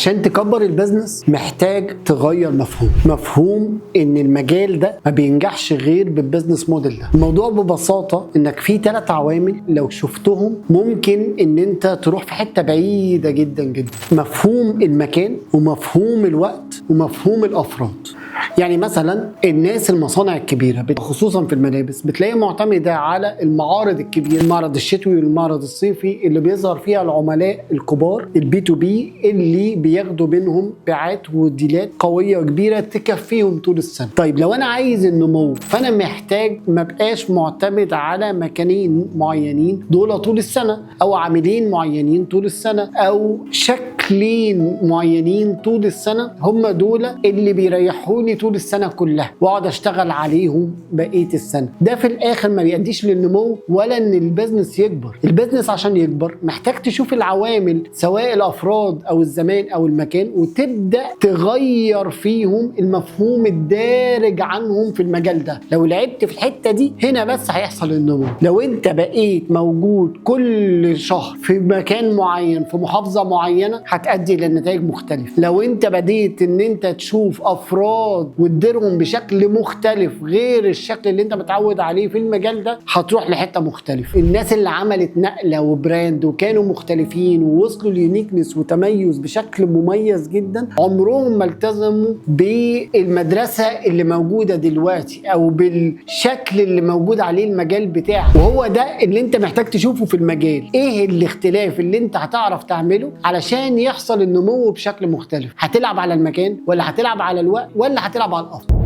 عشان تكبر البيزنس محتاج تغير مفهوم ان المجال ده ما بينجحش غير بالبيزنس موديل ده. الموضوع ببساطه انك في 3 عوامل لو شفتهم ممكن ان انت تروح في حته بعيده جدا جدا: مفهوم المكان، ومفهوم الوقت، ومفهوم الافراد. يعني مثلا الناس المصانع الكبيره خصوصا في الملابس بتلاقيها معتمده على المعارض الكبيره، المعرض الشتوي والمعرض الصيفي اللي بيظهر فيها العملاء الكبار البي تو بي اللي بياخدوا منهم بيعات وديلات قويه وكبيره تكفيهم طول السنه. طيب لو انا عايز النمو فانا محتاج ما بقاش معتمد على مكانين معينين دول طول السنه، او عاملين معينين طول السنه، او شكلين معينين طول السنه هم دول اللي بيريحوني طول السنه كلها واقعد اشتغل عليهم بقيه السنه. ده في الاخر ما بيؤديش للنمو ولا ان البيزنس يكبر. البيزنس عشان يكبر محتاج تشوف العوامل سواء الافراد او الزمان او المكان وتبدا تغير فيهم المفهوم الدارج عنهم في المجال ده. لو لعبت في الحته دي هنا بس هيحصل النمو. لو انت بقيت موجود كل شهر في مكان معين في محافظه معينه هتؤدي لنتائج مختلفه. لو انت بديت ان انت تشوف افراد وتديرهم بشكل مختلف غير الشكل اللي انت متعود عليه في المجال ده هتروح لحته مختلفه. الناس اللي عملت نقله وبراند وكانوا مختلفين ووصلوا ليونيكنس وتميز بشكل مميز جدا عمرهم ما التزموا بالمدرسه اللي موجوده دلوقتي او بالشكل اللي موجود عليه المجال بتاعك. وهو ده اللي انت محتاج تشوفه في المجال. ايه الاختلاف اللي انت هتعرف تعمله علشان يحصل النمو بشكل مختلف؟ هتلعب على المكان ولا هتلعب على الوقت ولا هتلعب على الافضل؟